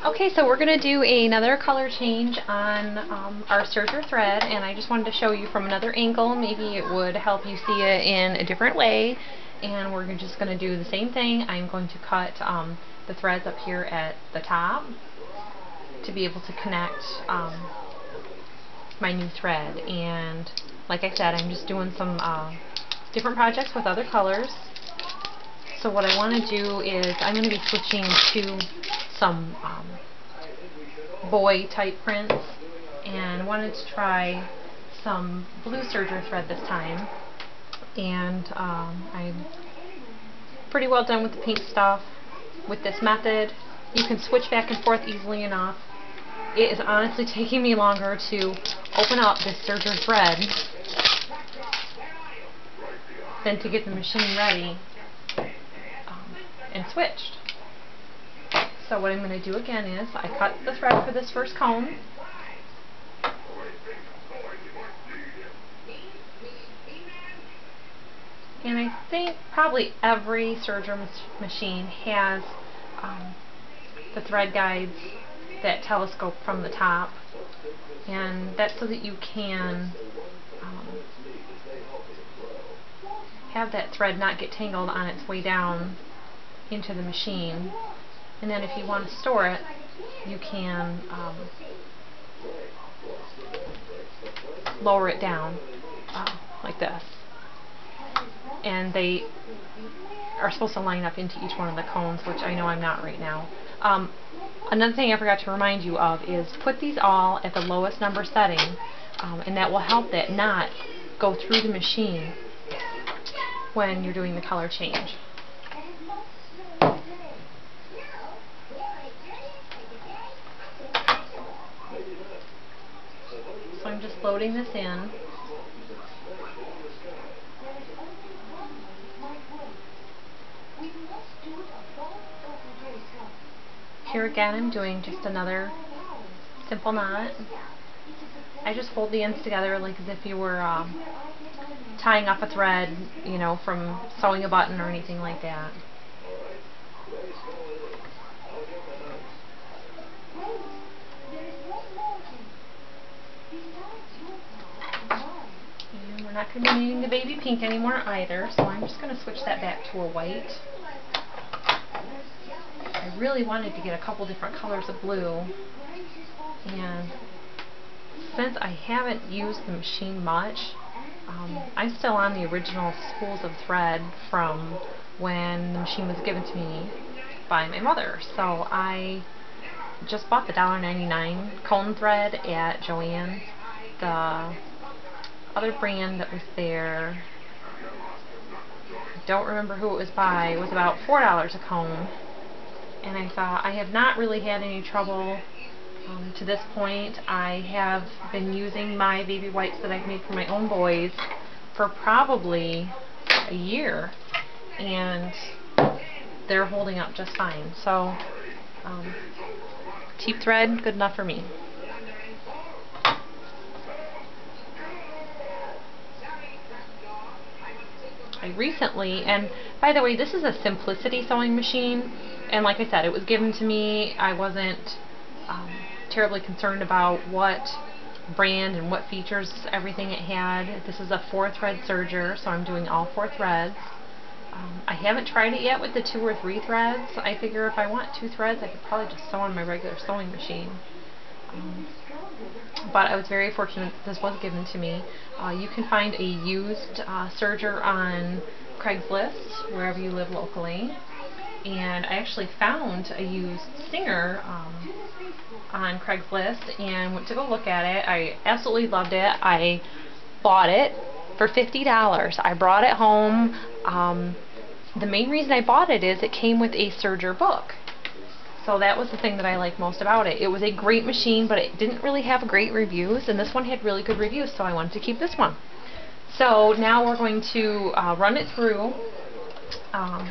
Okay, so we're going to do another color change on our serger thread, and I just wanted to show you from another angle. Maybe it would help you see it in a different way. And we're just going to do the same thing. I'm going to cut the threads up here at the top to be able to connect my new thread. And like I said, I'm just doing some different projects with other colors. So what I want to do is I'm going to be switching to some boy type prints, and wanted to try some blue serger thread this time. And I'm pretty well done with the pink stuff. With this method, you can switch back and forth easily enough. It is honestly taking me longer to open up this serger thread than to get the machine ready and switched. So what I'm going to do again is I cut the thread for this first cone. And I think probably every serger machine has the thread guides that telescope from the top, and that's so that you can have that thread not get tangled on its way down into the machine. And then if you want to store it, you can lower it down like this. And they are supposed to line up into each one of the cones, which I know I'm not right now. Another thing I forgot to remind you of is put these all at the lowest number setting, and that will help that knot go through the machine when you're doing the color change. So I'm just loading this in. Here again I'm doing just another simple knot. I just fold the ends together like as if you were tying off a thread, you know, from sewing a button or anything like that. And we're not going to be needing the baby pink anymore either, so I'm just going to switch that back to a white. I really wanted to get a couple different colors of blue, and since I haven't used the machine much, I'm still on the original spools of thread from when the machine was given to me by my mother. So I just bought the $1.99 cone thread at Joann's. The other brand that was there, I don't remember who it was by, it was about $4 a cone. And I thought, I have not really had any trouble to this point. I have been using my baby wipes that I've made for my own boys for probably a year, and they're holding up just fine. So cheap thread, good enough for me. I recently, and by the way, this is a Simplicity sewing machine, and like I said, it was given to me. I wasn't terribly concerned about what brand and what features everything it had. This is a 4-thread serger, so I'm doing all 4 threads. I haven't tried it yet with the 2 or 3 threads. I figure if I want 2 threads, I could probably just sew on my regular sewing machine. But I was very fortunate that this was given to me. You can find a used serger on Craigslist, wherever you live locally. And I actually found a used Singer on Craigslist and went to go look at it. I absolutely loved it. I bought it for $50. I brought it home. The main reason I bought it is it came with a serger book. So that was the thing that I liked most about it. It was a great machine, but it didn't really have great reviews, and this one had really good reviews, so I wanted to keep this one. So now we're going to run it through.